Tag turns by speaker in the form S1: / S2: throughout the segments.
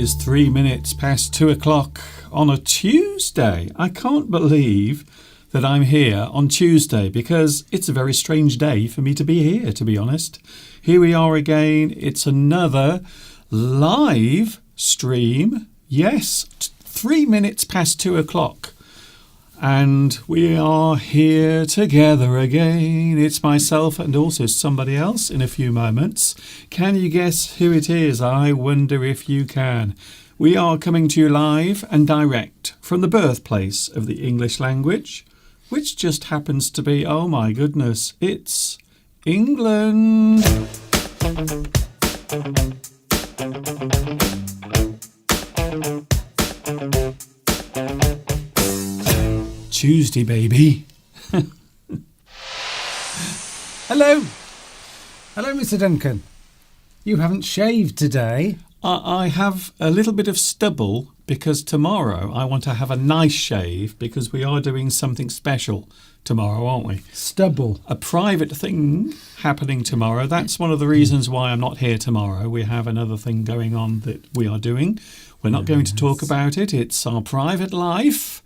S1: is 3 minutes past 2 o'clock on a Tuesday. I can't believe that I'm here on Tuesday because it's a very strange day for me to be here, to be honest. Here we are again. It's another live stream. Yes, 3 minutes past 2 o'clock. And we are here together again. It's myself and also somebody else in a few moments. Can you guess who it is? I wonder if you can. We are coming to you live and direct from the birthplace of the English language, which just happens to be, oh my goodness, it's England. Tuesday, baby.
S2: Hello. Hello, Mr. Duncan. You haven't shaved today.
S1: I have a little bit of stubble because tomorrow I want to have a nice shave because we are doing something special tomorrow, aren't we?
S2: Stubble.
S1: A private thing happening tomorrow. That's one of the reasons why I'm not here tomorrow. We have another thing going on that we are doing. We're not going to talk about it. It's our private life.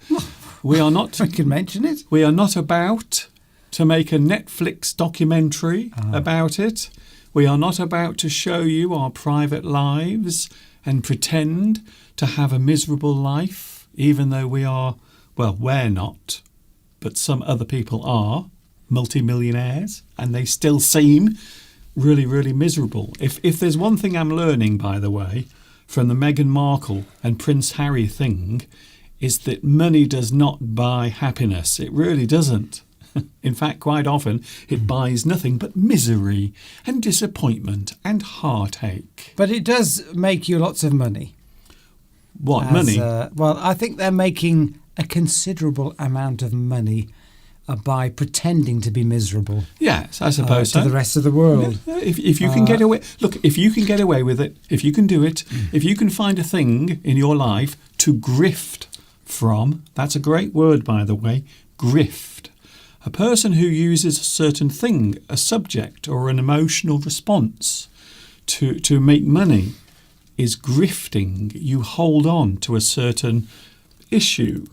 S1: We are not.
S2: I can mention it.
S1: We are not about to make a Netflix documentary about it. We are not about to show you our private lives and pretend to have a miserable life, even though we are, well, we're not, but some other people are multimillionaires and they still seem really, really miserable. If there's one thing I'm learning, by the way, from the Meghan Markle and Prince Harry thing, is that money does not buy happiness. It really doesn't. In fact, quite often it buys nothing but misery and disappointment and heartache.
S2: But it does make you lots of money.
S1: What, money?
S2: Well, I think they're making a considerable amount of money by pretending to be miserable.
S1: Yes, I suppose so.
S2: To the rest of the world.
S1: If you can get away, look, if you can get away with it, if you can do it, if you can find a thing in your life to grift from, that's a great word, by the way, grift. A person who uses a certain thing, a subject or an emotional response to make money is grifting. You hold on to a certain issue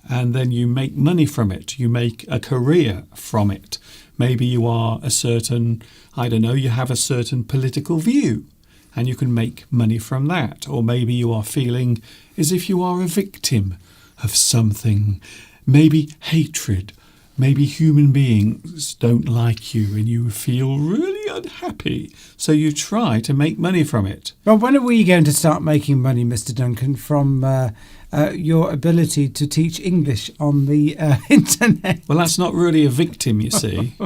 S1: and then you make money from it. You make a career from it. Maybe you are a certain, I don't know, you have a certain political view and you can make money from that. Or maybe you are feeling as if you are a victim of something, maybe hatred, maybe human beings don't like you and you feel really unhappy, so you try to make money from it.
S2: Well, when are we going to start making money, Mr. Duncan, from your ability to teach English on the internet?
S1: Well, that's not really a victim, you see.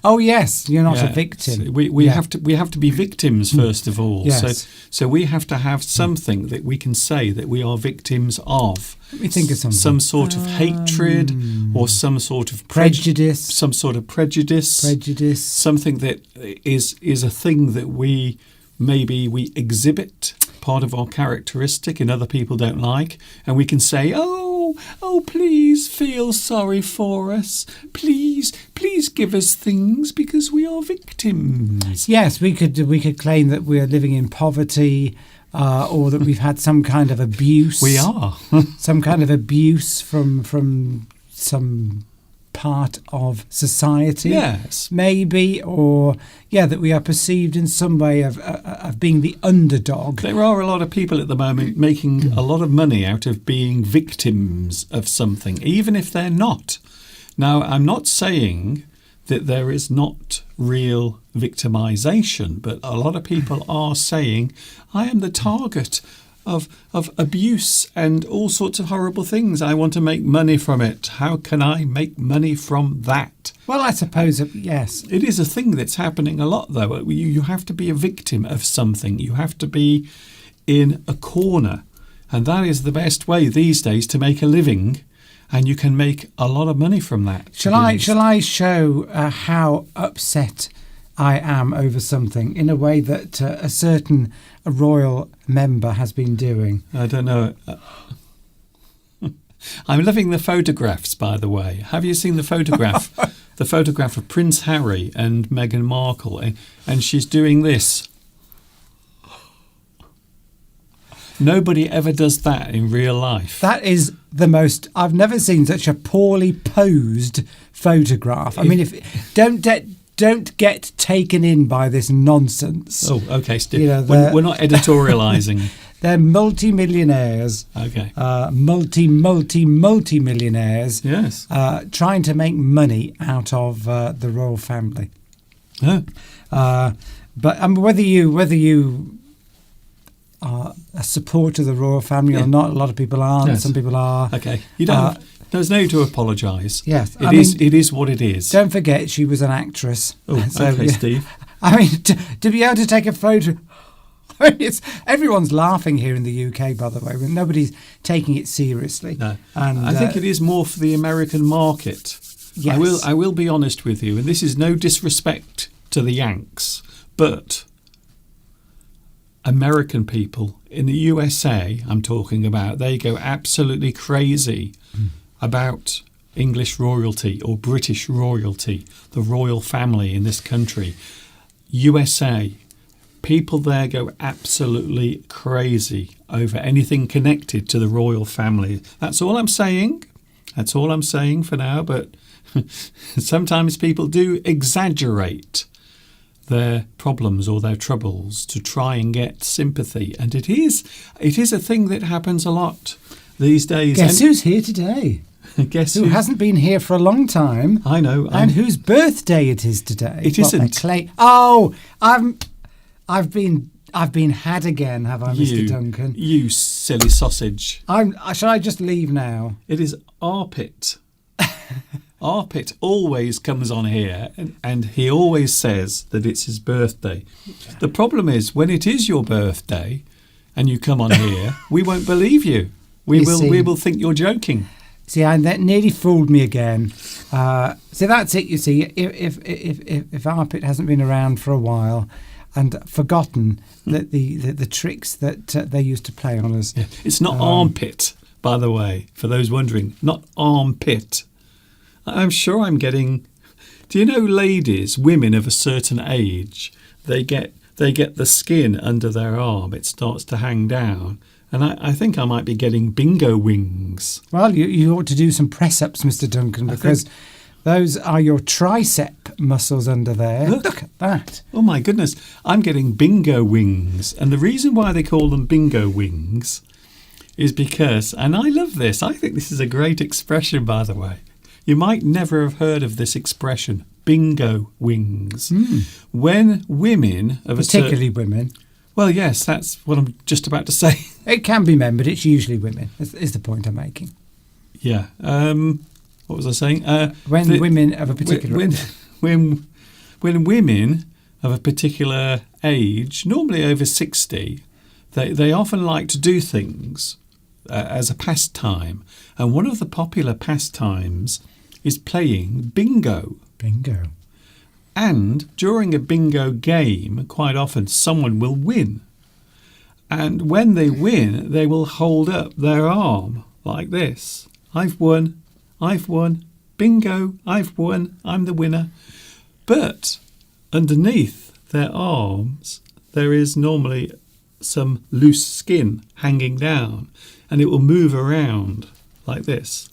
S2: Oh yes, you're not a victim.
S1: We have to be victims first of all.
S2: Yes.
S1: So we have to have something that we can say that we are victims of.
S2: Let me think of something.
S1: Some sort of hatred or some sort of
S2: prejudice.
S1: Some sort of prejudice.
S2: Prejudice.
S1: Something that is a thing that we exhibit, part of our characteristic, and other people don't like, and we can say, oh, please feel sorry for us. Please give us things because we are victims.
S2: Yes, we could claim that we are living in poverty. Or that we've had some kind of abuse.
S1: We are.
S2: Some kind of abuse from some part of society.
S1: Yes.
S2: Maybe, or, that we are perceived in some way of being the underdog.
S1: There are a lot of people at the moment making a lot of money out of being victims of something, even if they're not. Now, I'm not saying that there is not real victimization, but a lot of people are saying, I am the target of abuse and all sorts of horrible things. I want to make money from it. How can I make money from that?
S2: Well, I suppose, yes.
S1: It is a thing that's happening a lot, though. You have to be a victim of something. You have to be in a corner. And that is the best way these days to make a living. And you can make a lot of money from that.
S2: Shall I show how upset I am over something in a way that a certain royal member has been doing?
S1: I don't know. I'm loving the photographs, by the way. Have you seen the photograph? The photograph of Prince Harry and Meghan Markle, and she's doing this. Nobody ever does that in real life.
S2: That is the most. I've never seen such a poorly posed photograph. I mean, don't get taken in by this nonsense.
S1: Oh, okay, Steve.
S2: You know,
S1: we're not editorialising.
S2: They're multi-millionaires.
S1: Okay.
S2: Multi-millionaires.
S1: Yes.
S2: Trying to make money out of the royal family.
S1: Oh.
S2: But whether you are a supporter of the royal family or not, a lot of people aren't.
S1: Yes.
S2: Some people are.
S1: Okay. You don't. There's no need to apologise.
S2: Yes.
S1: It is what it is.
S2: Don't forget, she was an actress.
S1: Oh,
S2: So,
S1: okay,
S2: yeah.
S1: Steve.
S2: I mean, to be able to take a photo. I mean, everyone's laughing here in the UK, by the way. But nobody's taking it seriously.
S1: No.
S2: And
S1: I think it is more for the American market.
S2: Yes.
S1: I will be honest with you, and this is no disrespect to the Yanks, but American people in the USA, I'm talking about, they go absolutely crazy about English royalty or British royalty, the royal family in this country. USA, people there go absolutely crazy over anything connected to the royal family. That's all I'm saying. That's all I'm saying for now, but sometimes people do exaggerate their problems or their troubles to try and get sympathy. And it is a thing that happens a lot these days.
S2: Guess who's here today?
S1: Guess
S2: Who hasn't been here for a long time?
S1: I know.
S2: And whose birthday it is today?
S1: It isn't.
S2: Oh, I've been had again, have I, Mr. Duncan?
S1: You silly sausage.
S2: Shall I just leave now?
S1: It is Arpit. Arpit always comes on here and he always says that it's his birthday. The problem is when it is your birthday and you come on here, we won't believe you. We will think you're joking.
S2: See, that nearly fooled me again. So that's it. You see, if Arpit hasn't been around for a while and forgotten that the tricks that they used to play on us.
S1: Yeah. It's not armpit, by the way, for those wondering. Not armpit. I'm sure I'm getting. Do you know, ladies, women of a certain age, they get the skin under their arm. It starts to hang down. And I think I might be getting bingo wings.
S2: Well, you ought to do some press-ups, Mr. Duncan, because those are your tricep muscles under there. Look at that.
S1: Oh, my goodness. I'm getting bingo wings. And the reason why they call them bingo wings is because, and I love this, I think this is a great expression, by the way. You might never have heard of this expression, bingo wings. When women of
S2: particularly women.
S1: Well, yes, that's what I'm just about to say.
S2: It can be men, but it's usually women, is the point I'm making.
S1: Yeah. What was I saying?
S2: When women of a particular...
S1: When women of a particular age, normally over 60, they often like to do things as a pastime. And one of the popular pastimes is playing bingo.
S2: Bingo.
S1: And during a bingo game, quite often someone will win. And when they win, they will hold up their arm like this. I've won. Bingo, I've won. I'm the winner. But underneath their arms, there is normally some loose skin hanging down. And it will move around like this.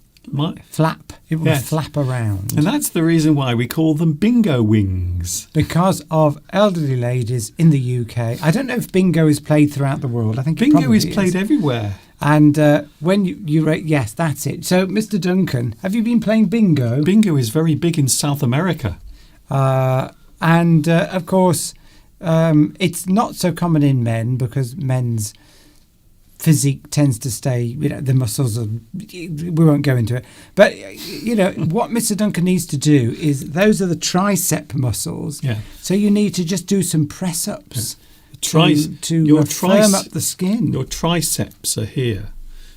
S2: Flap. It will flap around.
S1: And that's the reason why we call them bingo wings.
S2: Because of elderly ladies in the UK. I don't know if bingo is played throughout the world. I think
S1: bingo is played everywhere.
S2: And when you yes, that's it. So, Mr. Duncan, have you been playing bingo?
S1: Bingo is very big in South America.
S2: And of course, it's not so common in men because men's physique tends to stay, the muscles are, we won't go into it. But, what Mr. Duncan needs to do is, those are the tricep muscles.
S1: Yeah.
S2: So you need to just do some press-ups
S1: to
S2: firm up the skin.
S1: Your triceps are here.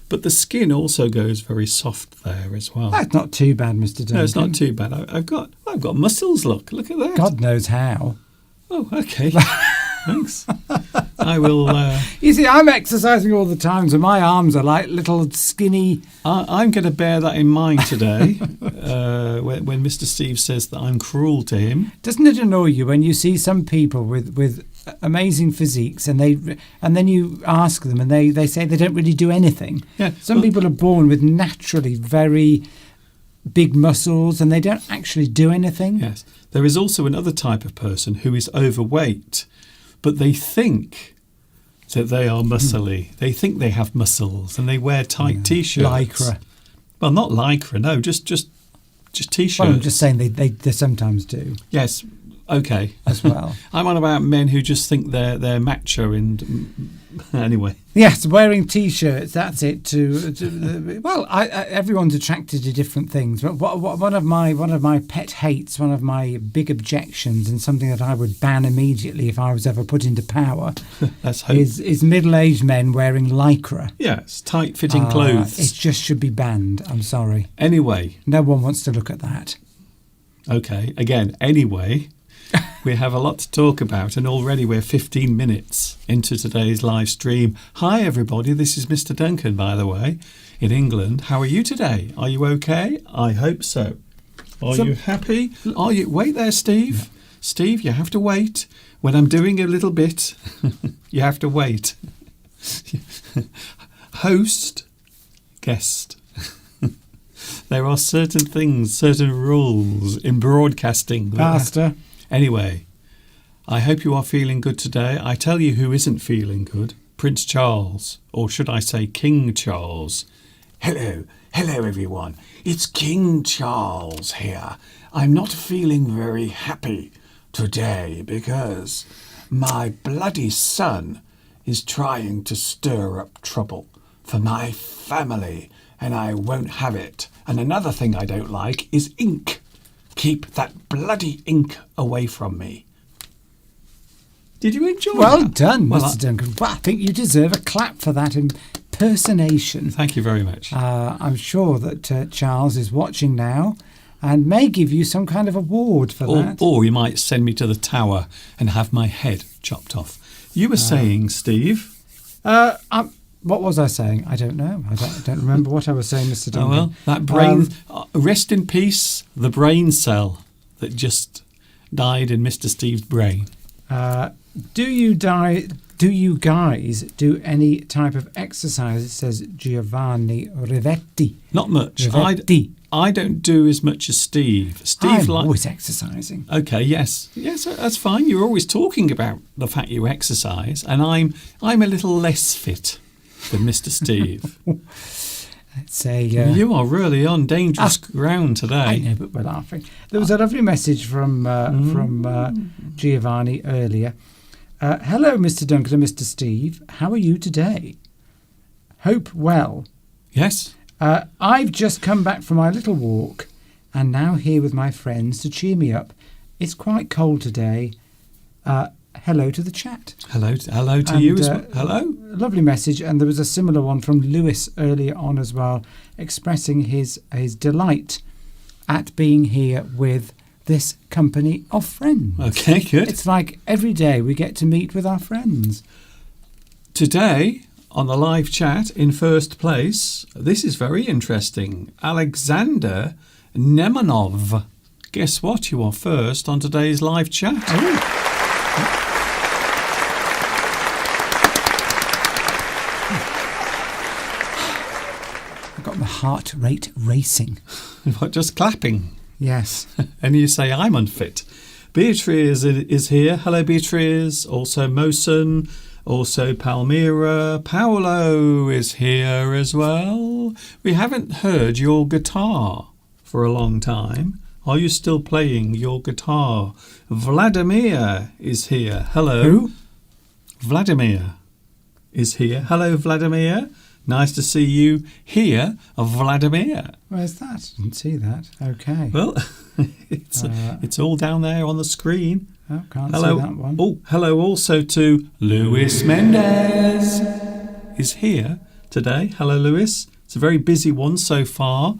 S1: But the skin also goes very soft there as well.
S2: That's not too bad, Mr. Duncan.
S1: No, it's not too bad. I've got muscles, look at that.
S2: God knows how.
S1: Oh, okay. Thanks. I will...
S2: You see, I'm exercising all the time, so my arms are like little skinny...
S1: I'm going to bear that in mind today when Mr. Steve says that I'm cruel to him.
S2: Doesn't it annoy you when you see some people with amazing physiques, and then you ask them, and they say they don't really do anything.
S1: Yeah,
S2: Some people are born with naturally very big muscles, and they don't actually do anything.
S1: Yes. There is also another type of person who is overweight, but they think that they are muscly. They think they have muscles, and they wear tight T-shirts.
S2: Lycra.
S1: Well, not lycra, no, just T-shirts.
S2: Well, I'm just saying they sometimes do
S1: Yes, okay.
S2: as well.
S1: I'm on about men who just think they're macho and anyway.
S2: Yes, wearing T-shirts. That's it. Well, everyone's attracted to different things. But one of my pet hates, one of my big objections, and something that I would ban immediately if I was ever put into power,
S1: Let's hope.
S2: is middle-aged men wearing lycra.
S1: Yes, tight-fitting clothes.
S2: It just should be banned. I'm sorry.
S1: Anyway,
S2: No one wants to look at that.
S1: okay. Again, anyway. We have a lot to talk about, and already we're 15 minutes into today's live stream. Hi, everybody. This is Mr. Duncan, by the way, in England. How are you today? Are you okay? I hope so. Are you happy? Are you? Wait there, Steve. Steve, you have to wait. When I'm doing a little bit, you have to wait. Host, guest. There are certain things, certain rules in broadcasting.
S2: Pastor.
S1: Anyway, I hope you are feeling good today. I tell you who isn't feeling good. Prince Charles, or should I say King Charles. Hello everyone. It's King Charles here. I'm not feeling very happy today because my bloody son is trying to stir up trouble for my family, and I won't have it. And another thing I don't like is ink. Keep that bloody ink away from me. Did you enjoy
S2: Well
S1: that?
S2: done,
S1: Well,
S2: Mr. Duncan. Well, I think you deserve a clap for that impersonation.
S1: Thank you very much.
S2: I'm sure that Charles is watching now and may give you some kind of award for that.
S1: Or you might send me to the tower and have my head chopped off. You were saying, Steve...
S2: What was I saying? I don't know. I don't remember what I was saying, Mr. Duncan.
S1: Oh, well, that brain... rest in peace, the brain cell that just died in Mr. Steve's brain.
S2: Do you guys do any type of exercise? It says Giovanni Rivetti.
S1: Not much.
S2: Rivetti.
S1: I don't do as much as Steve.
S2: I'm always exercising.
S1: Okay, yes, that's fine. You're always talking about the fact you exercise, and I'm a little less fit than Mr. Steve.
S2: It's a,
S1: you are really on dangerous ground today.
S2: I know, but we're laughing. There was a lovely message from Giovanni earlier. Hello, Mr. Duncan and Mr. Steve. How are you today? Hope well.
S1: Yes.
S2: I've just come back from my little walk and now here with my friends to cheer me up. It's quite cold today. Hello to the chat.
S1: Hello to you as well. Hello.
S2: Lovely message, and there was a similar one from Lewis earlier on as well, expressing his delight at being here with this company of friends.
S1: Okay, good.
S2: It's like every day we get to meet with our friends.
S1: Today, on the live chat, in first place, this is very interesting. Alexander Nemanov. Guess what? You are first on today's live chat.
S2: Oh. I've got my heart rate racing.
S1: What, just clapping?
S2: Yes.
S1: And you say I'm unfit. Beatrice is here. Hello, Beatrice. Also Mosen. Also Palmyra. Paolo is here as well. We haven't heard your guitar for a long time. Are you still playing your guitar? Vladimir is here. Hello.
S2: Who?
S1: Vladimir is here. Hello, Vladimir. Nice to see you here, Vladimir.
S2: Where's that? Didn't see that. Okay.
S1: Well, it's all down there on the screen.
S2: Oh, can't
S1: Hello.
S2: see that one.
S1: Oh, hello also to Luis Mendez is here today. Hello, Luis. It's a very busy one so far.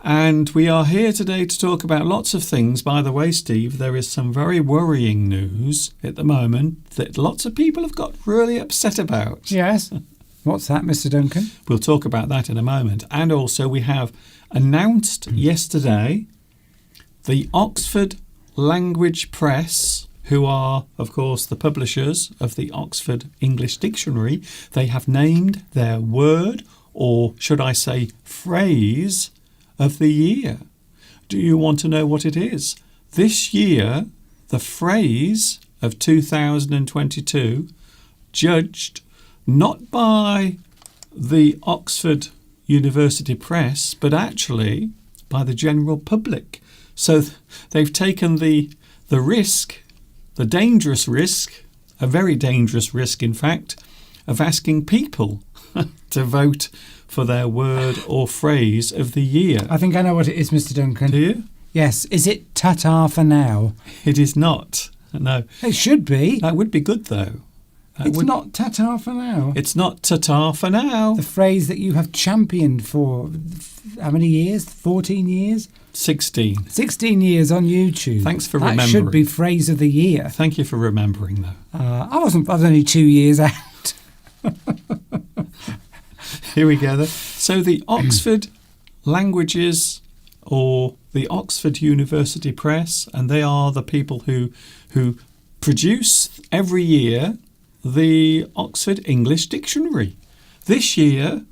S1: And we are here today to talk about lots of things. By the way, Steve, there is some very worrying news at the moment that lots of people have got really upset about.
S2: Yes. What's that, Mr. Duncan?
S1: We'll talk about that in a moment. And also we have announced yesterday the Oxford Language Press, who are, of course, the publishers of the Oxford English Dictionary, they have named their word, or should I say phrase, of the year. Do you want to know what it is? This year, the phrase of 2022, judged not by the Oxford University Press, but actually by the general public. So they've taken the risk, the dangerous risk, a very dangerous risk, in fact, of asking people to vote for their word or phrase of the year.
S2: I think I know what it is, Mr. Duncan.
S1: Do you?
S2: Yes. Is it ta-ta for now?
S1: It is not. No.
S2: It should be.
S1: That would be good, though.
S2: It's not ta-ta for now.
S1: It's not ta-ta for now.
S2: The phrase that you have championed for how many years? 14 years?
S1: 16.
S2: 16 years on YouTube.
S1: Thanks for
S2: that
S1: remembering.
S2: Should be phrase of the year.
S1: Thank you for remembering, though.
S2: I was only 2 years out.
S1: Here we go. Then. So the Oxford Languages, or the Oxford University Press, and they are the people who produce every year the Oxford English Dictionary. This year,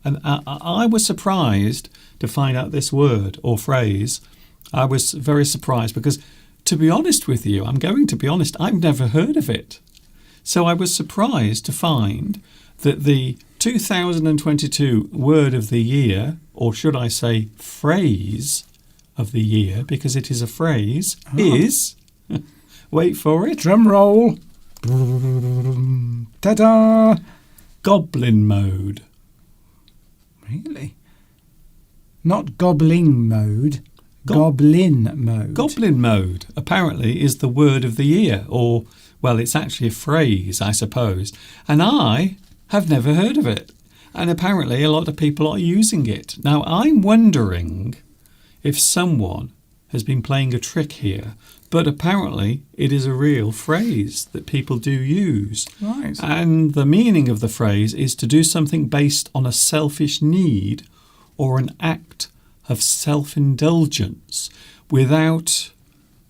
S1: and I was surprised to find out this word or phrase. I was very surprised because, to be honest with you, I'm going to be honest, I've never heard of it. So I was surprised to find that the 2022 word of the year, or should I say phrase of the year, because it is a phrase, is, wait for it,
S2: Drum roll. Ta-da!
S1: goblin mode.
S2: Really? Not gobbling mode. Goblin mode.
S1: Goblin mode, apparently, is the word of the year, or, well, it's actually a phrase, I suppose. And I have never heard of it. And apparently a lot of people are using it. Now, I'm wondering if someone has been playing a trick here, but apparently it is a real phrase that people do use.
S2: Right.
S1: And the meaning of the phrase is to do something based on a selfish need or an act of self-indulgence without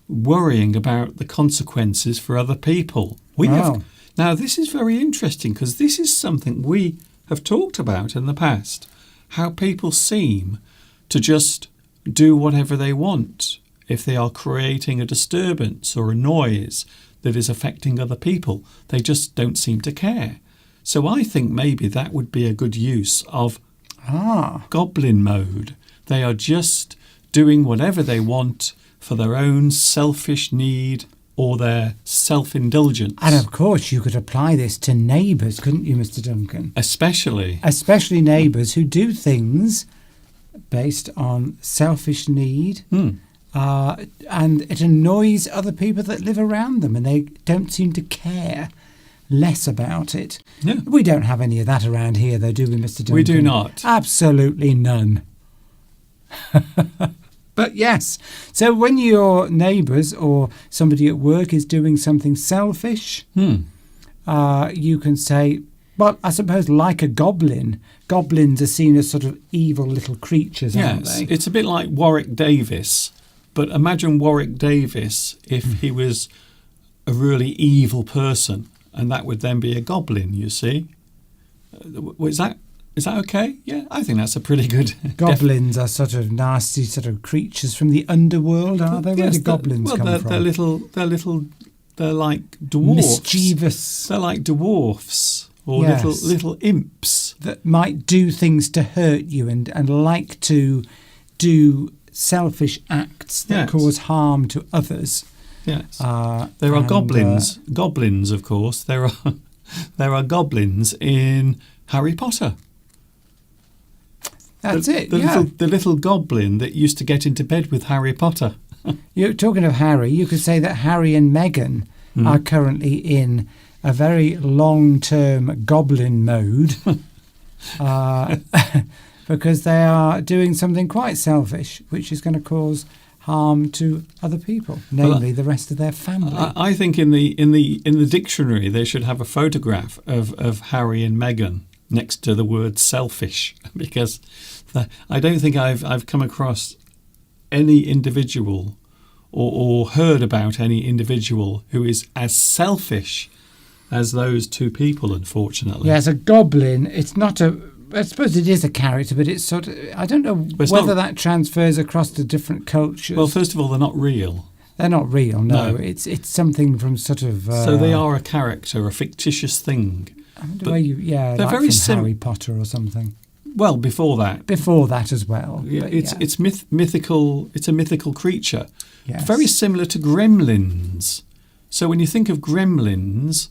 S1: worrying about the consequences for other people. Now, this is very interesting because this is something we have talked about in the past, how people seem to just do whatever they want if they are creating a disturbance or a noise that is affecting other people. They just don't seem to care. So I think maybe that would be a good use of goblin mode. They are just doing whatever they want for their own selfish need or their self-indulgence.
S2: And of course, you could apply this to neighbours, couldn't you, Mr. Duncan?
S1: Especially
S2: neighbours who do things based on selfish need, and it annoys other people that live around them, and they don't seem to care less about it.
S1: Yeah.
S2: We don't have any of that around here, though, do we, Mr. Duncan?
S1: We do not.
S2: Absolutely none. But yes, so when your neighbours or somebody at work is doing something selfish, you can say, well, I suppose like a goblin, goblins are seen as sort of evil little creatures, aren't they?
S1: It's a bit like Warwick Davis, but imagine Warwick Davis if he was a really evil person, and that would then be a goblin, you see. Is that okay? Yeah, I think that's a pretty good...
S2: Goblins are sort of nasty sort of creatures from the underworld, are they? Where do goblins come from?
S1: They're like dwarfs.
S2: Mischievous.
S1: They're like dwarfs or little imps.
S2: That might do things to hurt you and like to do selfish acts that cause harm to others.
S1: Yes. There are goblins. Goblins, of course. There are goblins in Harry Potter.
S2: That's it.
S1: The little goblin that used to get into bed with Harry Potter.
S2: You're talking of Harry. You could say that Harry and Meghan are currently in a very long-term goblin mode because they are doing something quite selfish, which is going to cause harm to other people, namely the rest of their family.
S1: I think in the dictionary they should have a photograph of Harry and Meghan next to the word selfish, because I don't think I've come across any individual or heard about any individual who is as selfish as those two people, unfortunately.
S2: Yes, a goblin. It's not a. I suppose it is a character, but it's sort of. I don't know whether that transfers across to different cultures.
S1: Well, first of all, they're not real.
S2: They're not real. No,
S1: No.
S2: It's something from sort of.
S1: So they are a character, a fictitious thing.
S2: I wonder
S1: but
S2: where they're
S1: they're very
S2: Harry Potter or something.
S1: Well, before that.
S2: Before that as well.
S1: Yeah,
S2: but
S1: it's mythical. It's a mythical creature.
S2: Yes.
S1: Very similar to gremlins. So when you think of gremlins,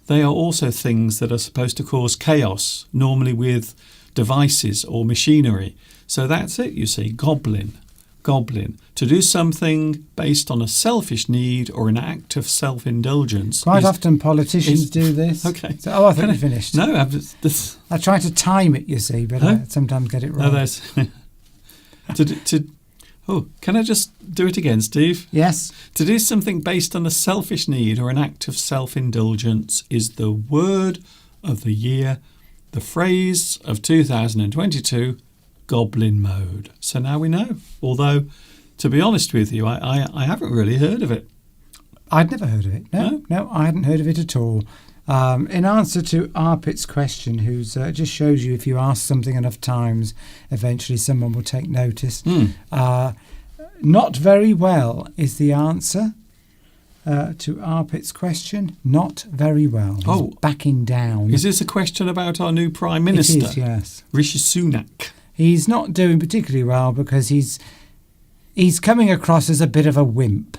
S1: they are also things that are supposed to cause chaos, normally with devices or machinery. So that's it, you see, goblin. To do something based on a selfish need or an act of self-indulgence.
S2: Quite often politicians do this.
S1: Okay.
S2: So, I thought you finished.
S1: No,
S2: I try to time it, you see, but I sometimes get it wrong.
S1: no, there's... can I just do it again, Steve?
S2: Yes.
S1: To do something based on a selfish need or an act of self-indulgence is the word of the year, the phrase of 2022, goblin mode. So now we know. Although, to be honest with you, I haven't really heard of it.
S2: I'd never heard of it. No, I hadn't heard of it at all. In answer to Arpit's question, who's just shows you if you ask something enough times, eventually someone will take notice. Not very well is the answer to Arpit's question. Not very well. He's backing down.
S1: Is this a question about our new Prime Minister?
S2: It is, yes.
S1: Rishi Sunak.
S2: He's not doing particularly well because he's coming across as a bit of a wimp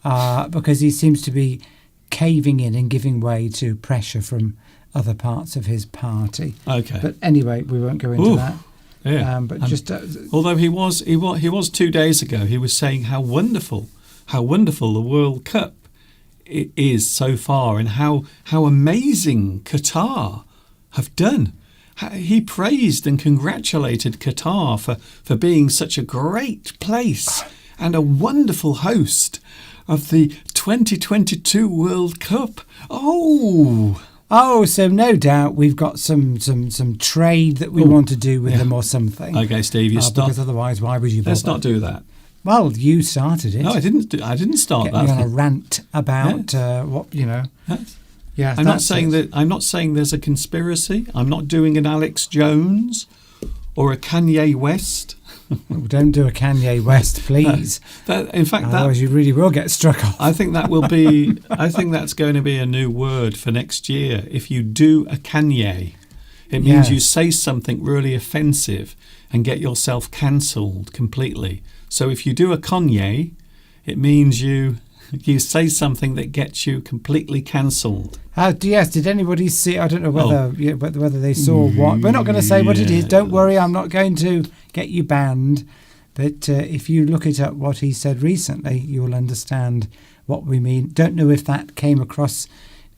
S2: because he seems to be caving in and giving way to pressure from other parts of his party.
S1: Okay.
S2: But anyway, we won't go into that.
S1: Yeah. Although he was 2 days ago, he was saying how wonderful the World Cup is so far and how amazing Qatar have done. He praised and congratulated Qatar for being such a great place and a wonderful host of the 2022 World Cup.
S2: Oh, so no doubt we've got some trade that we want to do with them or something.
S1: Okay, Steve, you stop.
S2: Because otherwise, why would you bother?
S1: Let's not do that.
S2: Well, you started it.
S1: No, I didn't start
S2: Get
S1: that.
S2: me on a rant about what you know.
S1: Yes.
S2: Yeah,
S1: I'm not saying there's a conspiracy. I'm not doing an Alex Jones or a Kanye West.
S2: Well, don't do a Kanye West, please.
S1: Otherwise,
S2: you really will get struck off.
S1: I think that will be. I think that's going to be a new word for next year. If you do a Kanye, it means you say something really offensive and get yourself cancelled completely. So if you do a Kanye, it means you say something that gets you completely cancelled.
S2: Yes, did anybody see? I don't know whether they saw what. We're not going to say what it is. Don't worry, I'm not going to get you banned. But if you look it up, what he said recently, you'll understand what we mean. Don't know if that came across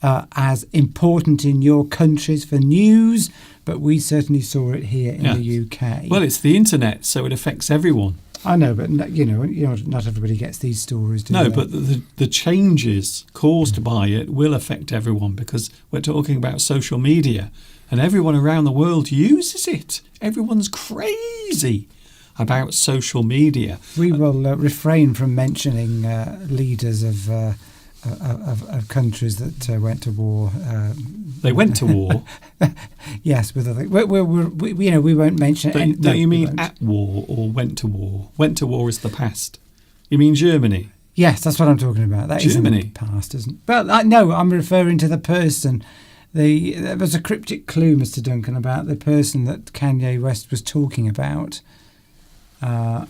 S2: as important in your countries for news, but we certainly saw it here in the UK.
S1: Well, it's the internet, so it affects everyone.
S2: I know, but not everybody gets these stories.
S1: No, but the changes caused by it will affect everyone because we're talking about social media, and everyone around the world uses it. Everyone's crazy about social media.
S2: We will refrain from mentioning leaders of countries that went to war.
S1: They went to war.
S2: Yes, with other. We won't mention.
S1: Don't you mean at war or went to war? Went to war is the past. You mean Germany?
S2: Yes, that's what I'm talking about. That
S1: Germany.
S2: Isn't the past, isn't it? But no, I'm referring to the person. There was a cryptic clue, Mr. Duncan, about the person that Kanye West was talking about.
S1: Hitler.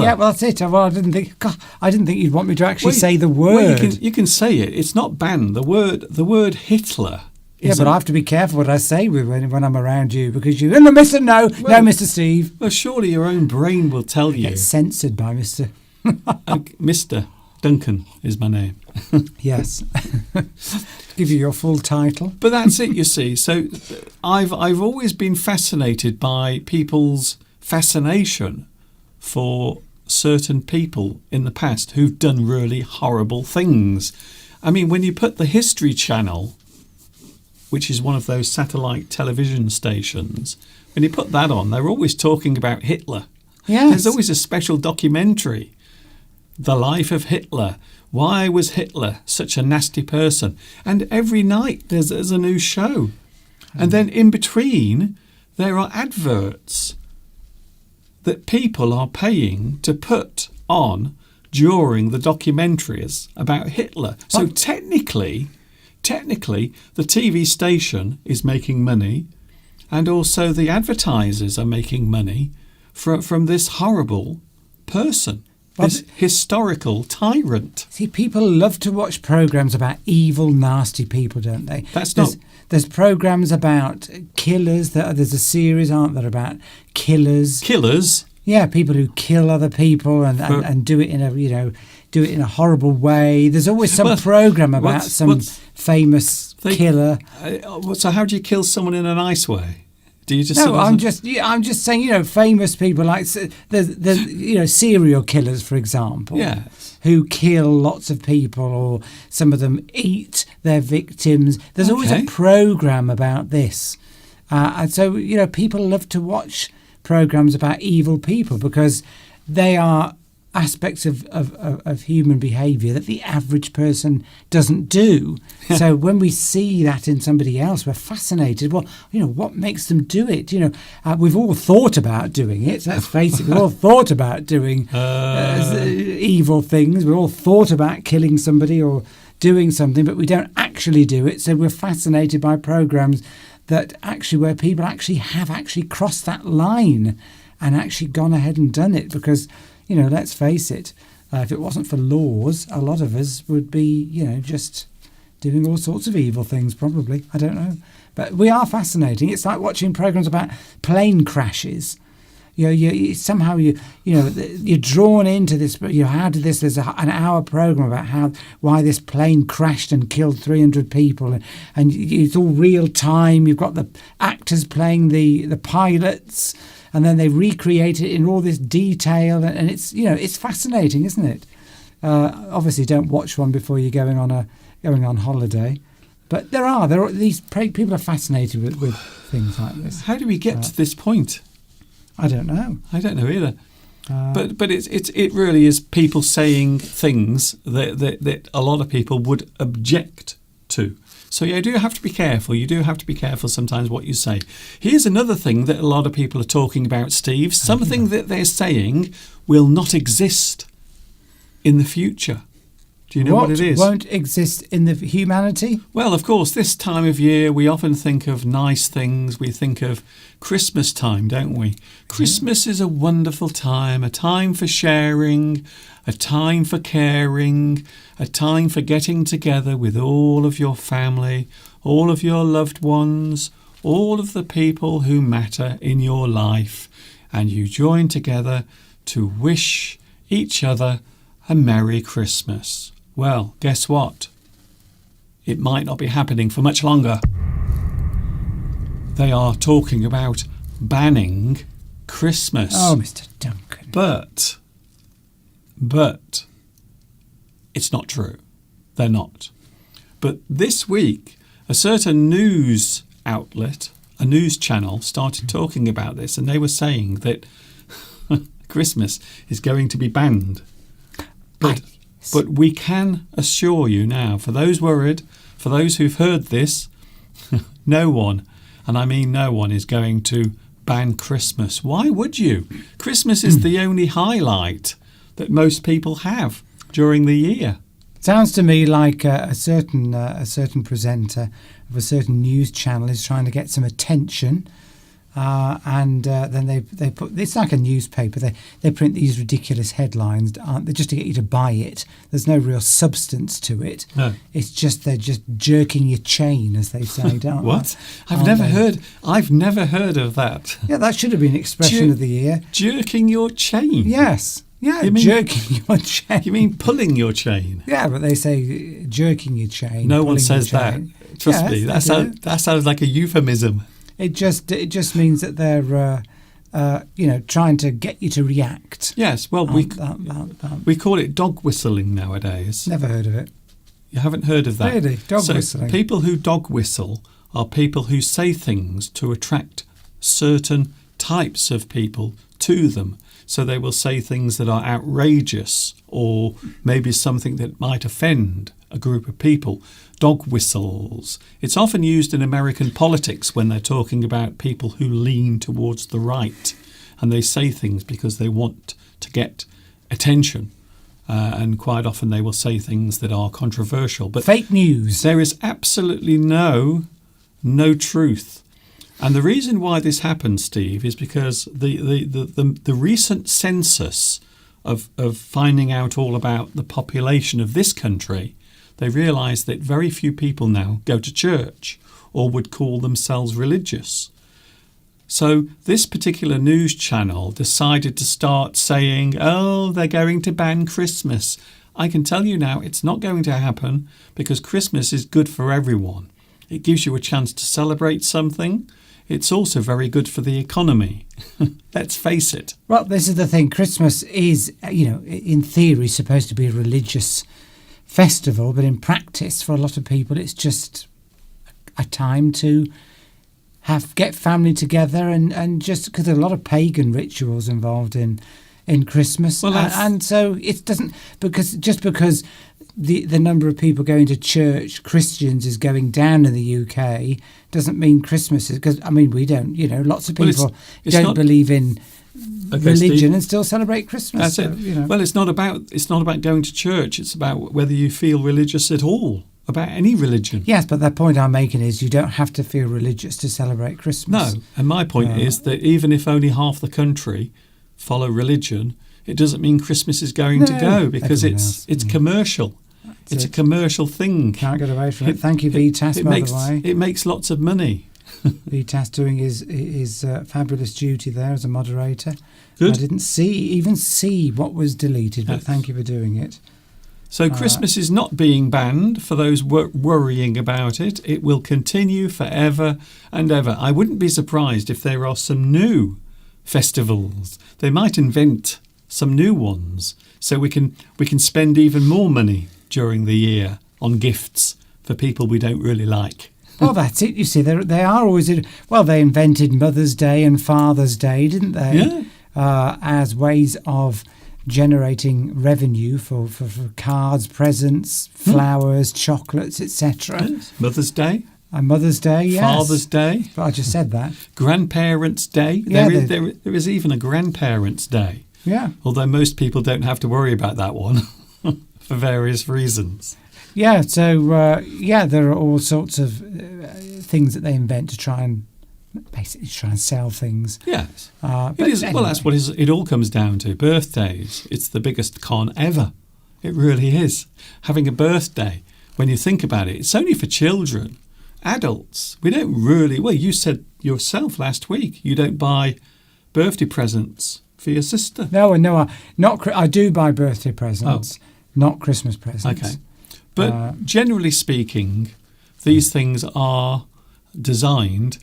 S2: Yeah, well, that's it. Well, I didn't think you'd want me to actually say the word.
S1: Well, you can say it. It's not banned. The word Hitler.
S2: Yeah, but I have to be careful what I say when I'm around you because you. No, Mr. Steve.
S1: Well, surely your own brain will tell you.
S2: Get censored by Mr.
S1: Mr. Duncan is my name.
S2: Yes. Give you your full title.
S1: But that's it, you see. So I've always been fascinated by people's fascination for certain people in the past who've done really horrible things. I mean, when you put the History Channel, which is one of those satellite television stations, when you put that on, they're always talking about Hitler.
S2: Yes.
S1: There's always a special documentary The Life of Hitler. Why was Hitler such a nasty person? And every night there's a new show. And then in between, there are adverts that people are paying to put on during the documentaries about Hitler. So technically, the TV station is making money, and also the advertisers are making money from this horrible person, this historical tyrant.
S2: See, people love to watch programs about evil, nasty people, don't they? There's programs about killers. There's a series, aren't there, about killers?
S1: Killers?
S2: Yeah, people who kill other people and do it in a horrible way. There's always some program about some famous killer.
S1: So how do you kill someone in a nice way? Do you just?
S2: No, I'm just saying. Famous people like the serial killers, for example.
S1: Yeah.
S2: Who kill lots of people, or some of them eat their victims. There's always a program about this, and so people love to watch programs about evil people because they are aspects of human behaviour that the average person doesn't do. So when we see that in somebody else, we're fascinated. Well, what makes them do it? We've all thought about doing it. Let's face it, we've all thought about doing evil things. We've all thought about killing somebody or doing something, but we don't actually do it. So we're fascinated by programmes that where people have crossed that line and actually gone ahead and done it because, let's face it, if it wasn't for laws, a lot of us would be, just doing all sorts of evil things probably. I don't know. But we are fascinating. It's like watching programs about plane crashes. You're drawn into this. There's an hour program about why this plane crashed and killed 300 people, and it's all real time. You've got the actors playing the pilots, and then they recreate it in all this detail, and it's fascinating, isn't it? Obviously, don't watch one before you're going on holiday. But there are these people are fascinated with things like this.
S1: How do we get to this point?
S2: I don't know.
S1: I don't know either. But it really is people saying things that a lot of people would object to. So you do have to be careful. You do have to be careful sometimes what you say. Here's another thing that a lot of people are talking about, Steve. Something that they're saying will not exist in the future. Do you know what it is?
S2: Won't exist in the humanity?
S1: Well, of course, this time of year we often think of nice things. We think of Christmas time, don't we? Christmas is a wonderful time, a time for sharing, a time for caring, a time for getting together with all of your family, all of your loved ones, all of the people who matter in your life, and you join together to wish each other a Merry Christmas. Well, guess what? It might not be happening for much longer. They are talking about banning Christmas.
S2: Oh, Mr. Duncan.
S1: But it's not true. They're not. But this week, a certain news outlet, a news channel, started talking about this, and they were saying that Christmas is going to be banned. But we can assure you now, for those worried, for those who've heard this, no one, and I mean no one, is going to ban Christmas. Why would you? Christmas is the only highlight that most people have during the year.
S2: Sounds to me like a certain presenter of a certain news channel is trying to get some attention. And then they put, it's like a newspaper, they print these ridiculous headlines, aren't they, just to get you to buy it. There's no real substance to it.
S1: No.
S2: It's just they're just jerking your chain, as they say, don't
S1: What?
S2: they?
S1: I've never heard of that.
S2: Yeah, that should have been an expression of the year.
S1: Jerking your chain?
S2: Yes. Yeah, jerking your chain.
S1: You mean pulling your chain?
S2: Yeah, but they say jerking your chain.
S1: No one says that. Trust me, that sounds like a euphemism.
S2: It just means that they're trying to get you to react.
S1: Yes, well, we call it dog whistling nowadays.
S2: Never heard of it.
S1: You haven't heard of that?
S2: Really? Dog whistling?
S1: People who dog whistle are people who say things to attract certain types of people to them. So they will say things that are outrageous or maybe something that might offend a group of people. Dog whistles. It's often used in American politics when they're talking about people who lean towards the right, and they say things because they want to get attention. And quite often they will say things that are controversial. But
S2: fake news.
S1: There is absolutely no truth. And the reason why this happens, Steve, is because the recent census of finding out all about the population of this country, they realise that very few people now go to church or would call themselves religious. So this particular news channel decided to start saying, oh, they're going to ban Christmas. I can tell you now it's not going to happen, because Christmas is good for everyone. It gives you a chance to celebrate something. It's also very good for the economy. Let's face it.
S2: Well, this is the thing. Christmas is, in theory, supposed to be a religious festival, but in practice, for a lot of people, it's just a time to get family together and just because there are a lot of pagan rituals involved in Christmas.
S1: Well,
S2: and so it doesn't, because the number of people going to church, Christians, is going down in the UK, doesn't mean Christmas is, because we don't, lots of people don't believe in religion, Steve, and still celebrate Christmas.
S1: That's it. Well, it's not about going to church. It's about whether you feel religious at all, about any religion.
S2: Yes, but the point I'm making is you don't have to feel religious to celebrate Christmas.
S1: No, and my point is that even if only half the country follow religion, it doesn't mean Christmas is going to go, because it's commercial. It's a commercial thing.
S2: Can't get away from it. Thank you, VTAS, by the way.
S1: It makes lots of money.
S2: VTAS doing his fabulous duty there as a moderator.
S1: Good.
S2: I didn't even see what was deleted, but thank you for doing it.
S1: So Christmas is not being banned for those worrying about it. It will continue forever and ever. I wouldn't be surprised if there are some new festivals. They might invent some new ones, so we can spend even more money during the year on gifts for people we don't really like.
S2: Well, that's it. You see, they are always... Well, they invented Mother's Day and Father's Day, didn't they?
S1: Yeah.
S2: As ways of generating revenue for cards, presents, flowers, chocolates, etc.
S1: Yes. Mother's Day.
S2: And Mother's Day, yes.
S1: Father's Day.
S2: But I just said that.
S1: Grandparents' Day.
S2: Yeah,
S1: there is even a Grandparents' Day.
S2: Yeah.
S1: Although most people don't have to worry about that one for various reasons.
S2: Yeah, so, there are all sorts of things that they invent to try and sell things.
S1: Yes.
S2: But
S1: it is.
S2: anyway.
S1: Well, that's what it all comes down to. Birthdays. It's the biggest con ever. It really is. Having a birthday, when you think about it, it's only for children. Adults, we don't really... Well, you said yourself last week you don't buy birthday presents for your sister.
S2: No, I do buy birthday presents, not Christmas presents.
S1: Okay. But generally speaking, these things are designed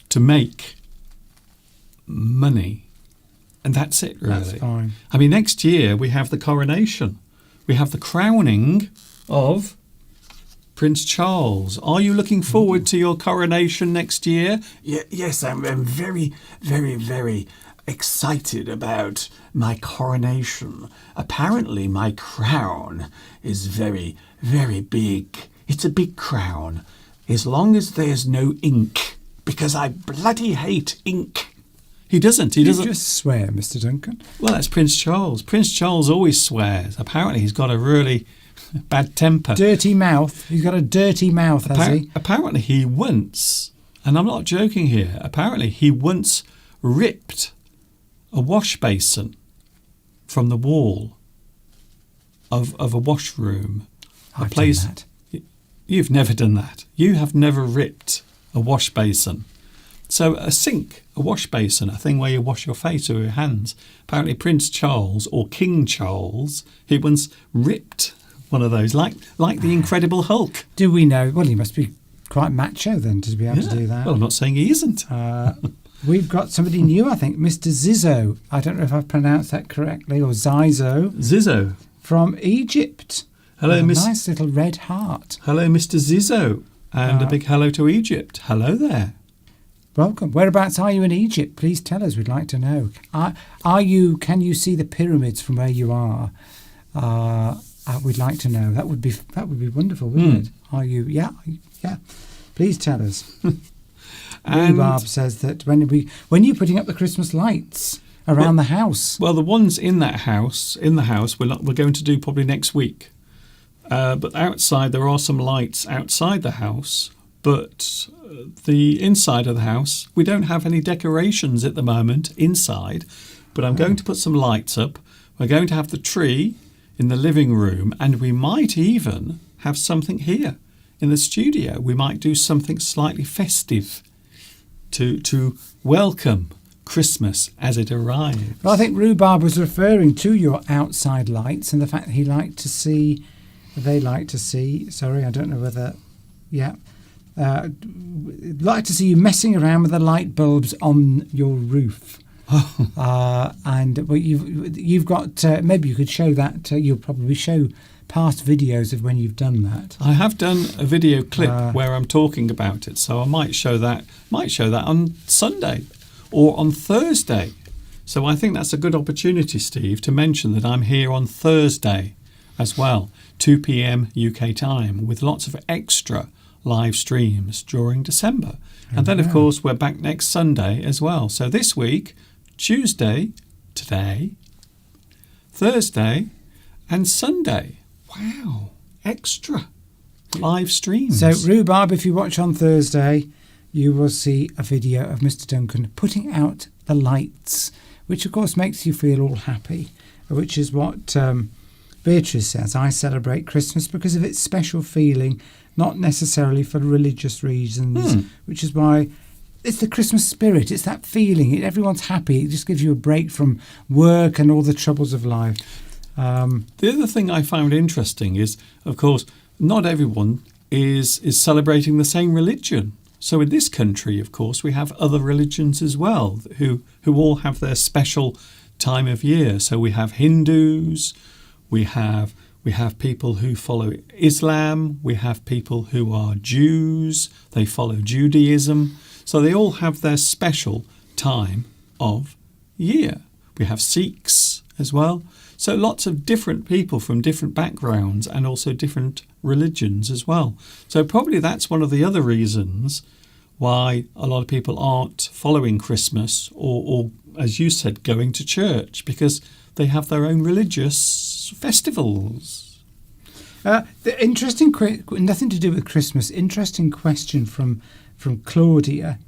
S1: to make money. And that's it, really.
S2: That's fine.
S1: Next year we have the coronation. We have the crowning of Prince Charles. Are you looking forward to your coronation next year?
S3: Yes, I'm very, very, very excited about my coronation. Apparently my crown is very, very big. It's a big crown, as long as there's no ink, because I bloody hate ink.
S1: He doesn't.
S2: You just swear, Mr. Duncan.
S1: Well, that's Prince Charles. Prince Charles always swears. Apparently he's got a really bad temper.
S2: Dirty mouth. He's got a dirty mouth, has he?
S1: Apparently he once, and I'm not joking here, apparently he once ripped a wash basin from the wall of a washroom.
S2: I've done that.
S1: You've never done that. You have never ripped a wash basin. So a sink, a wash basin, a thing where you wash your face or your hands. Apparently Prince Charles, or King Charles, he once ripped one of those, like the Incredible Hulk.
S2: Do we know? Well, he must be quite macho then to be able to do that.
S1: Well, I'm not saying he isn't.
S2: We've got somebody new, I think, Mr. Zizzo. I don't know if I've pronounced that correctly, or Zizo.
S1: Zizzo.
S2: From Egypt.
S1: Hello, Miss.
S2: Nice little red heart.
S1: Hello, Mr. Zizzo. And a big hello to Egypt. Hello there.
S2: welcome. Whereabouts are you in Egypt? Please tell us. We'd like to know. Are you? Can you see the pyramids from where you are? We'd like to know. That would be wonderful, wouldn't it? Are you? Yeah. Please tell us.
S1: And
S2: Rhubarb says that when you're putting up the Christmas lights around the house.
S1: well, the ones in the house, we're going to do probably next week. But outside, there are some lights outside the house. But the inside of the house, we don't have any decorations at the moment inside. But I'm going to put some lights up. We're going to have the tree in the living room, and we might even have something here in the studio. We might do something slightly festive to welcome Christmas as it arrives.
S2: Well, I think Rhubarb was referring to your outside lights and the fact that they like to see. Sorry, I don't know whether. Yeah. Like to see you messing around with the light bulbs on your roof. But you've got. Maybe you could show that. You'll probably show past videos of when you've done that.
S1: I have done a video clip where I'm talking about it, so I might show that on Sunday or on Thursday. So I think that's a good opportunity, Steve, to mention that I'm here on Thursday as well, 2 p.m. UK time, with lots of extra live streams during December. And then, of course, we're back next Sunday as well. So this week, Tuesday, today, Thursday, and Sunday. Wow, extra live streams.
S2: So, Rhubarb, if you watch on Thursday, you will see a video of Mr. Duncan putting out the lights, which, of course, makes you feel all happy, which is what Beatrice says. I celebrate Christmas because of its special feeling, not necessarily for religious reasons, which is why it's the Christmas spirit. It's that feeling. Everyone's happy. It just gives you a break from work and all the troubles of life.
S1: The other thing I found interesting is, of course, not everyone is celebrating the same religion. So in this country, of course, we have other religions as well who all have their special time of year. So we have Hindus, we have people who follow Islam, we have people who are Jews, they follow Judaism. So they all have their special time of year. We have Sikhs as well. So lots of different people from different backgrounds and also different religions as well. So probably that's one of the other reasons why a lot of people aren't following Christmas or as you said, going to church, because they have their own religious festivals.
S2: The interesting, nothing to do with Christmas, interesting question from Claudia,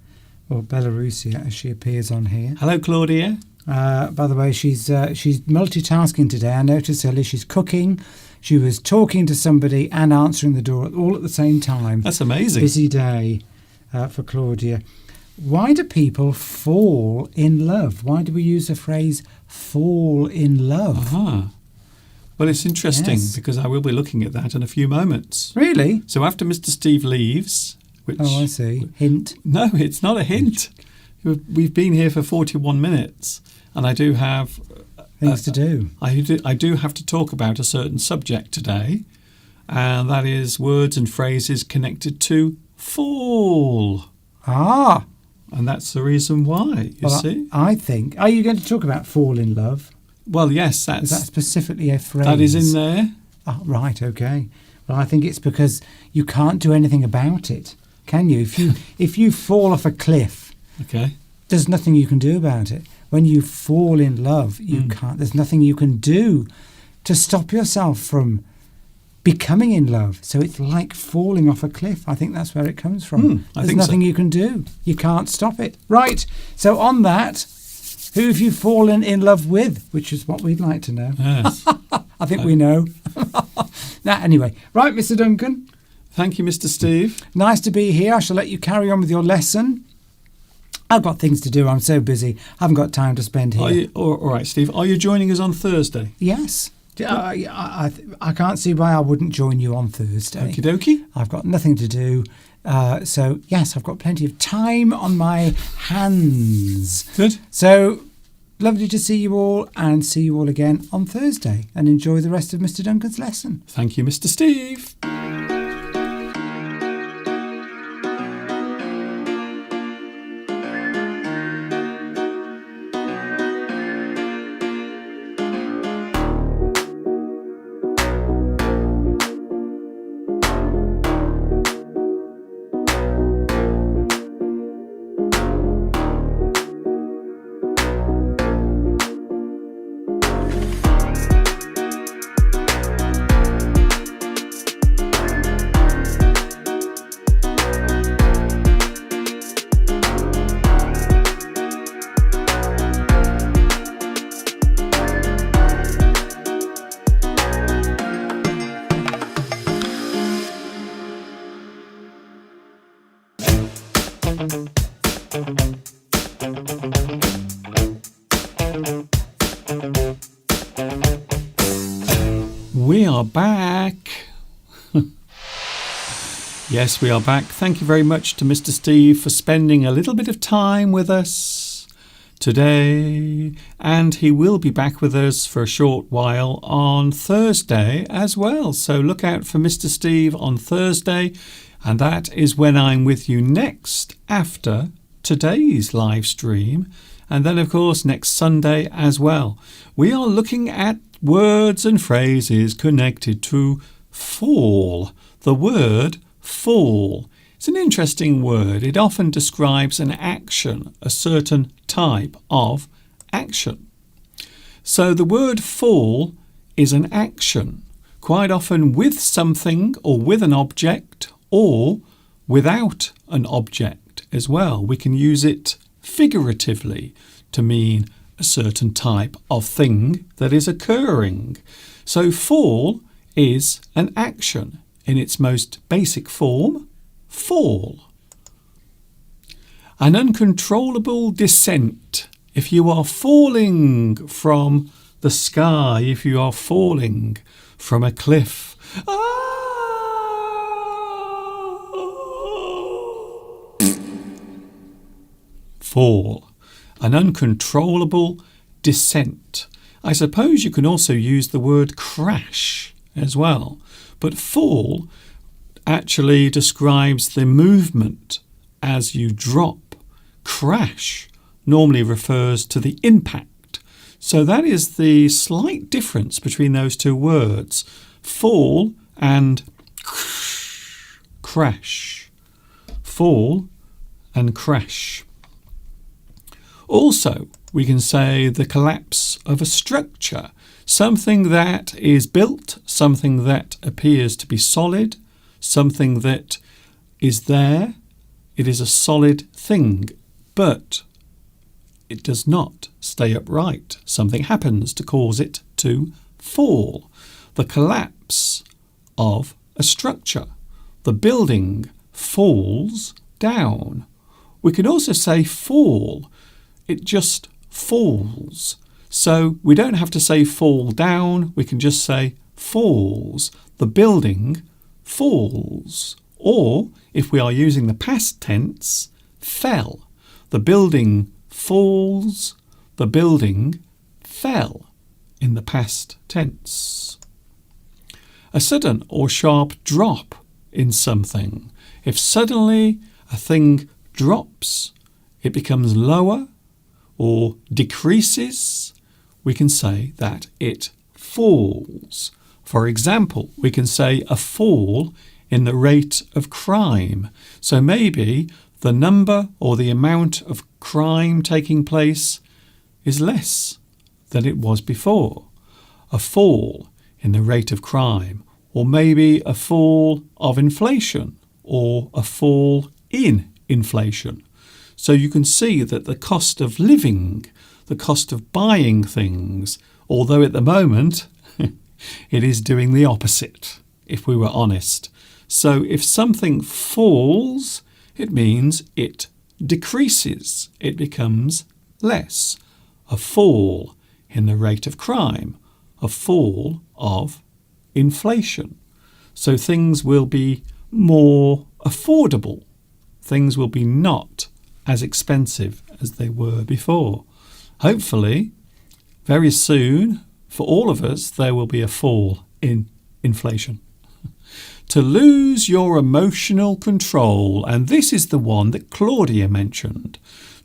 S2: or Belarusia as she appears on here.
S1: Hello, Claudia.
S2: By the way, she's multitasking today. I noticed earlier she's cooking, she was talking to somebody and answering the door all at the same time.
S1: That's amazing.
S2: Busy day for Claudia. Why do people fall in love? Why do we use the phrase fall in love?
S1: Well, it's interesting
S2: Yes.
S1: because I will be looking at that in a few moments.
S2: Really?
S1: So after Mr. Steve leaves, which...
S2: Oh, I see. Hint.
S1: No, it's not a hint. We've been here for 41 minutes and I do have...
S2: Things to do.
S1: I do have to talk about a certain subject today, and that is words and phrases connected to fall.
S2: Ah.
S1: And that's the reason why, you see.
S2: I think... Are you going to talk about fall in love?
S1: Well, yes,
S2: Is that
S1: that's...
S2: specifically a phrase?
S1: That is in there.
S2: Oh, right, okay. Well, I think it's because you can't do anything about it, can you? If you fall off a cliff,
S1: Okay.
S2: there's nothing you can do about it. When you fall in love, you can't. There's nothing you can do to stop yourself from becoming in love. So it's like falling off a cliff. I think that's where it comes from. There's nothing you can do. You can't stop it. Right. So on that, who have you fallen in love with? Which is what we'd like to know.
S1: Yes.
S2: I think we know. Now, anyway. Right, Mr. Duncan.
S1: Thank you, Mr. Steve.
S2: Nice to be here. I shall let you carry on with your lesson. I've got things to do. I'm so busy. I haven't got time to spend here.
S1: All right, Steve. Are you joining us on Thursday?
S2: Yes. I can't see why I wouldn't join you on Thursday.
S1: Okie dokie.
S2: I've got nothing to do. So, yes, I've got plenty of time on my hands.
S1: Good.
S2: So, lovely to see you all and see you all again on Thursday. And enjoy the rest of Mr. Duncan's lesson.
S1: Thank you, Mr. Steve. We are back. Yes, we are back. Thank you very much to Mr. Steve for spending a little bit of time with us today. And he will be back with us for a short while on Thursday as well. So look out for Mr. Steve on Thursday. And that is when I'm with you next after today's live stream. And then, of course, next Sunday as well. We are looking at words and phrases connected to fall. The word fall. It's an interesting word. It often describes an action, a certain type of action. So the word fall is an action, quite often with something or with an object or without an object as well. We can use it figuratively to mean a certain type of thing that is occurring. So fall is an action in its most basic form, fall. An uncontrollable descent. If you are falling from the sky, if you are falling from a cliff. Fall. An uncontrollable descent. I suppose you can also use the word crash as well. But fall actually describes the movement as you drop. Crash normally refers to the impact. So that is the slight difference between those two words. Fall and crash. Fall and crash. Also, we can say the collapse of a structure. Something that is built, something that appears to be solid, something that is there. It is a solid thing, but it does not stay upright. Something happens to cause it to fall. The collapse of a structure. The building falls down. We can also say fall. It just falls. So we don't have to say fall down, we can just say falls. The building falls. Or, if we are using the past tense, fell. The building falls, the building fell in the past tense. A sudden or sharp drop in something. If suddenly a thing drops, it becomes lower or decreases, we can say that it falls. For example, we can say a fall in the rate of crime. So maybe the number or the amount of crime taking place is less than it was before. A fall in the rate of crime, or maybe a fall of inflation, or a fall in inflation. So you can see that the cost of living, the cost of buying things, although at the moment it is doing the opposite, if we were honest. So if something falls, it means it decreases, it becomes less. A fall in the rate of crime, a fall of inflation. So things will be more affordable. Things will be not as expensive as they were before. Hopefully, very soon, for all of us, there will be a fall in inflation. To lose your emotional control, and this is the one that Claudia mentioned.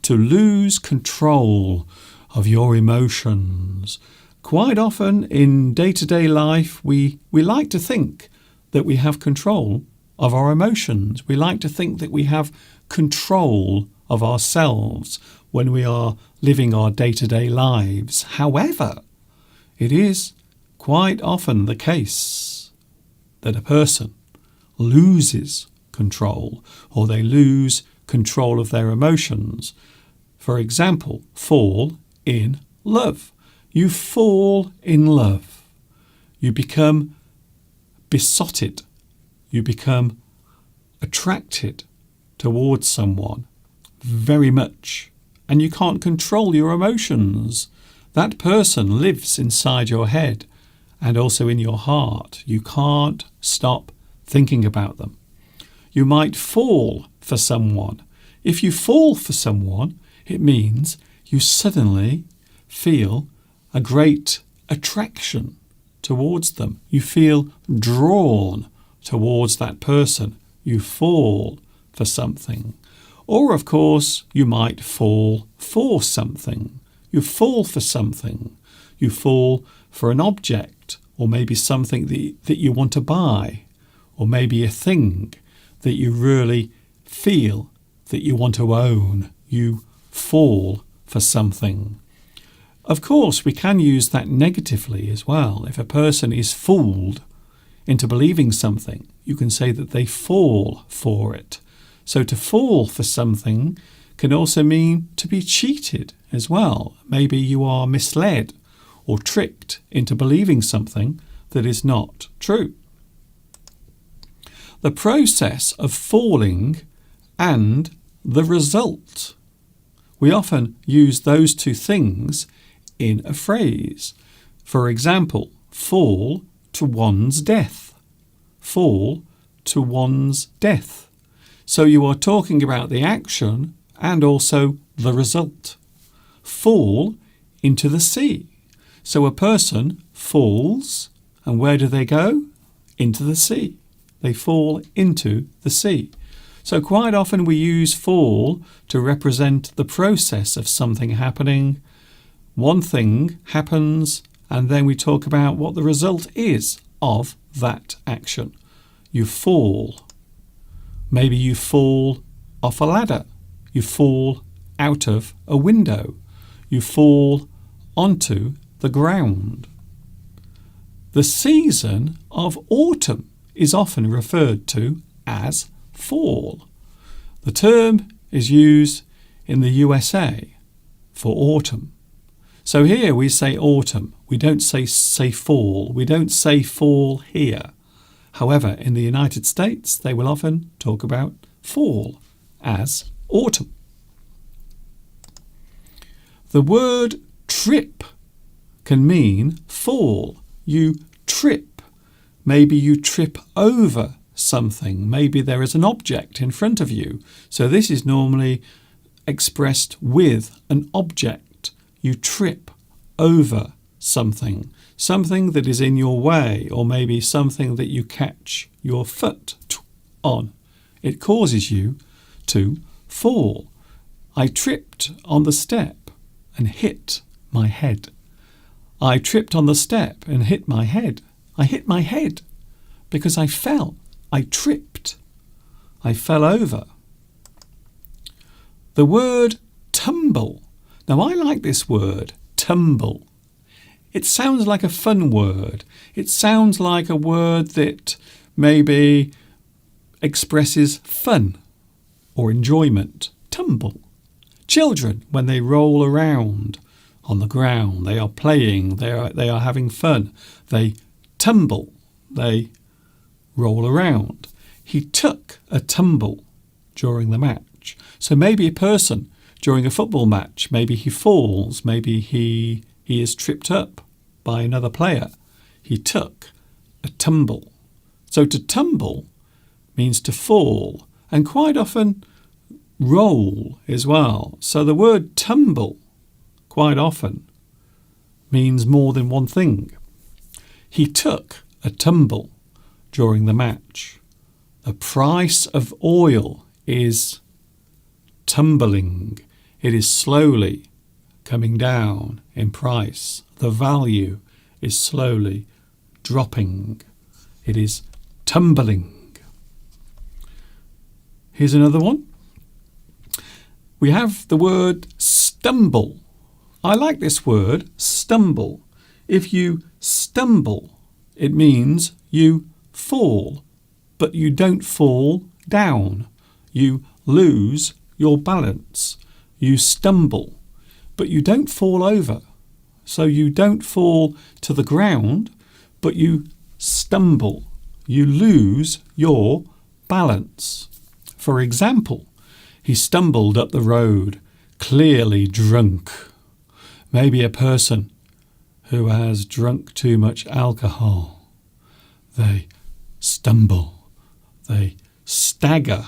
S1: To lose control of your emotions. Quite often in day-to-day life, we like to think that we have control of our emotions. We like to think that we have control of ourselves when we are living our day-to-day lives. However, it is quite often the case that a person loses control, or they lose control of their emotions. For example, fall in love. You fall in love. You become besotted. You become attracted towards someone very much, and you can't control your emotions. That person lives inside your head and also in your heart. You can't stop thinking about them. You might fall for someone. If you fall for someone, it means you suddenly feel a great attraction towards them. You feel drawn towards that person. You fall for something. Or, of course, you might fall for something. You fall for something. You fall for an object, or maybe something that you want to buy, or maybe a thing that you really feel that you want to own. You fall for something. Of course, we can use that negatively as well. If a person is fooled into believing something, you can say that they fall for it. So to fall for something can also mean to be cheated as well. Maybe you are misled or tricked into believing something that is not true. The process of falling and the result. We often use those two things in a phrase. For example, fall to one's death. Fall to one's death. So you are talking about the action and also the result. Fall into the sea. So a person falls, and where do they go? Into the sea. They fall into the sea. So quite often we use fall to represent the process of something happening. One thing happens, and then we talk about what the result is of that action. You fall. Maybe you fall off a ladder. You fall out of a window. You fall onto the ground. The season of autumn is often referred to as fall. The term is used in the USA for autumn. So here we say autumn. We don't say fall. We don't say fall here. However, in the United States, they will often talk about fall as autumn. The word trip can mean fall. You trip. Maybe you trip over something. Maybe there is an object in front of you. So this is normally expressed with an object. You trip over something. Something that is in your way, or maybe something that you catch your foot on. It causes you to fall. I tripped on the step and hit my head. I tripped on the step and hit my head. I hit my head because I fell. I tripped. I fell over. The word tumble. Now I like this word, tumble. It sounds like a fun word. It sounds like a word that maybe expresses fun or enjoyment. Tumble. Children, when they roll around on the ground, they are playing, they are having fun. They tumble. They roll around. He took a tumble during the match. So maybe a person during a football match, maybe he falls, maybe he is tripped up by another player. He took a tumble. So to tumble means to fall, and quite often roll as well. So the word tumble quite often means more than one thing. He took a tumble during the match. The price of oil is tumbling. It is slowly coming down in price. The value is slowly dropping. It is tumbling. Here's another one. We have the word stumble. I like this word, stumble. If you stumble, it means you fall, but you don't fall down. You lose your balance. You stumble, but you don't fall over. So you don't fall to the ground, but you stumble. You lose your balance. For example, He stumbled up the road, clearly drunk. Maybe a person who has drunk too much alcohol. They stumble. They stagger.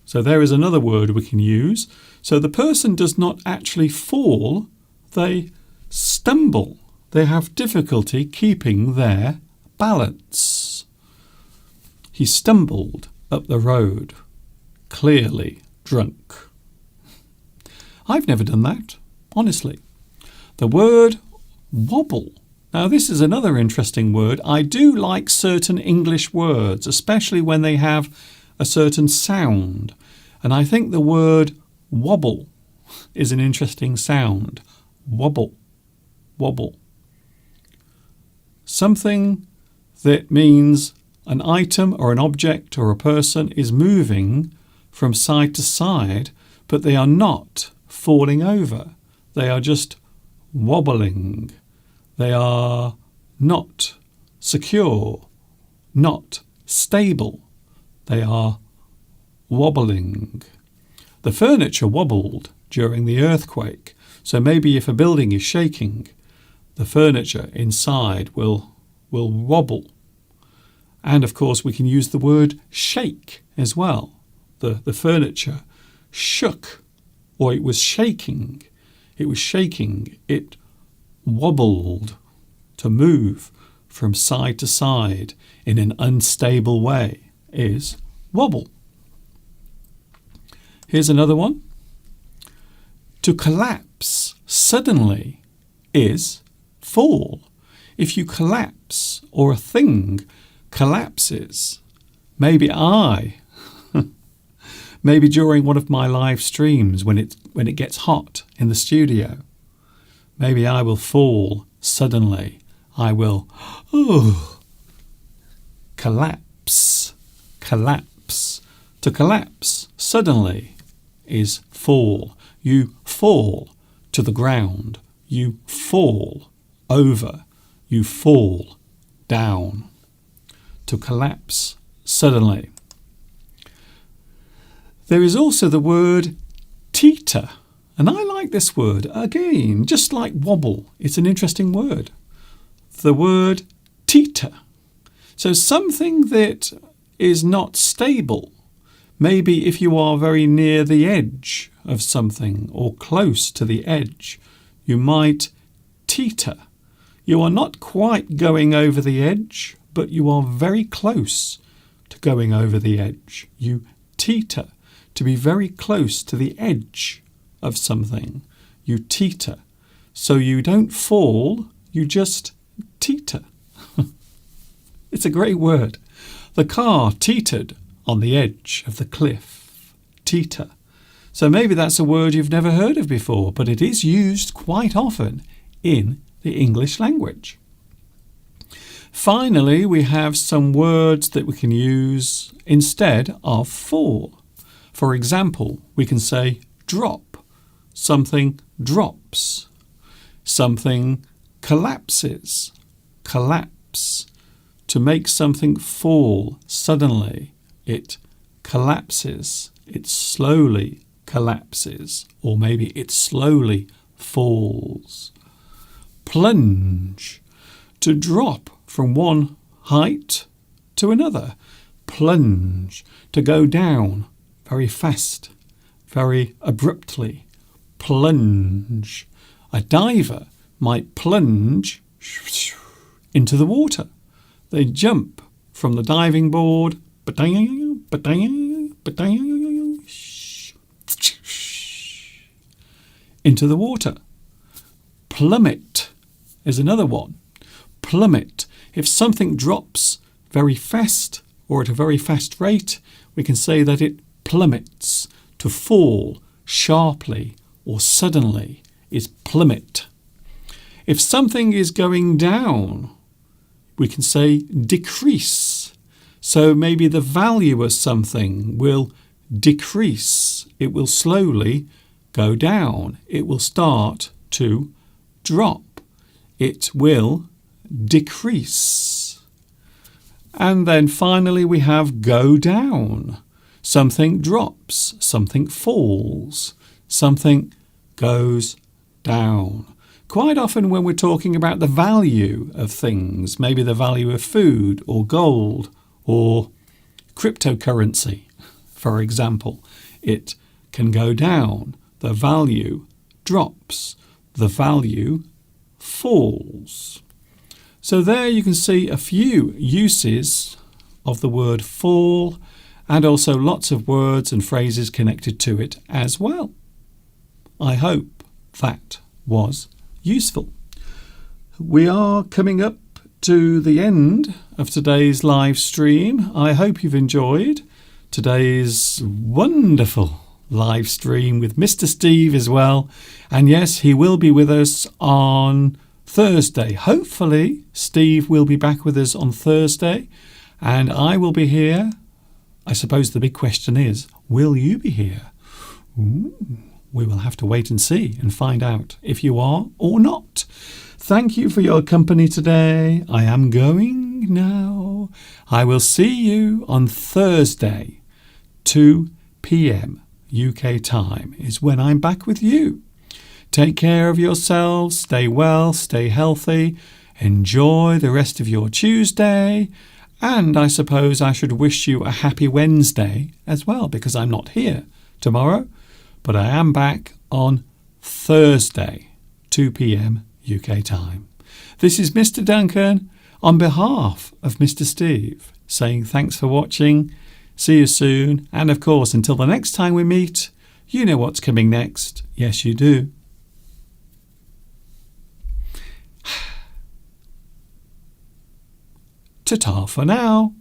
S1: So there is another word we can use. So the person does not actually fall. They stumble. They have difficulty keeping their balance. He stumbled up the road, clearly drunk. I've never done that, honestly. The word wobble. Now, this is another interesting word. I do like certain English words, especially when they have a certain sound. And I think the word wobble is an interesting sound. Wobble, wobble. Something that means an item or an object or a person is moving from side to side, but they are not falling over. They are just wobbling. They are not secure, not stable. They are wobbling. The furniture wobbled during the earthquake, so maybe if a building is shaking, the furniture inside will wobble. And of course we can use the word shake as well. The furniture shook, or it was shaking. It was shaking. It wobbled, to move from side to side in an unstable way is wobble. Here's another one. To collapse suddenly is fall. If you collapse or a thing collapses, maybe during one of my live streams when it gets hot in the studio, maybe I will fall suddenly. I will collapse. To collapse suddenly is fall. You fall to the ground. You fall over. You fall down. To collapse suddenly. There is also the word teeter. And I like this word. Again, just like wobble, it's an interesting word. The word teeter. So something that is not stable. Maybe if you are very near the edge of something or close to the edge, you might teeter. You are not quite going over the edge, but you are very close to going over the edge. You teeter. To be very close to the edge of something, you teeter. So you don't fall, you just teeter. It's a great word. The car teetered on the edge of the cliff. Teeter. So maybe that's a word you've never heard of before, but it is used quite often in the English language. Finally, we have some words that we can use instead of fall. For example, we can say drop. Something drops. Something collapses. Collapse. To make something fall suddenly, it collapses. It slowly collapses. Or maybe it slowly falls. Plunge. To drop from one height to another. Plunge. To go down very fast, very abruptly. Plunge. A diver might plunge into the water. They jump from the diving board into the water. Plummet is another one. Plummet. If something drops very fast or at a very fast rate, we can say that it plummets. To fall sharply or suddenly is plummet. If something is going down, we can say decrease. So maybe the value of something will decrease. It will slowly go down. It will start to drop. It will decrease. And then finally we have go down. Something drops, something falls, something goes down. Quite often when we're talking about the value of things, maybe the value of food or gold or cryptocurrency, for example, it can go down. The value drops. The value falls. So there you can see a few uses of the word fall and also lots of words and phrases connected to it as well. I hope that was useful. We are coming up to the end of today's live stream. I hope you've enjoyed today's wonderful live stream with Mr. Steve as well. And yes, he will be with us on Thursday. Hopefully, Steve will be back with us on Thursday and I will be here. I suppose the big question is, will you be here? Ooh. We will have to wait and see and find out if you are or not. Thank you for your company today. I am going now. I will see you on Thursday, 2 p.m. UK time is when I'm back with you. Take care of yourselves. Stay well, stay healthy. Enjoy the rest of your Tuesday. And I suppose I should wish you a happy Wednesday as well, because I'm not here tomorrow. But I am back on Thursday, 2 p.m. UK time. This is Mr. Duncan on behalf of Mr. Steve saying thanks for watching. See you soon. And of course, until the next time we meet, you know what's coming next. Yes, you do. Ta-ta for now.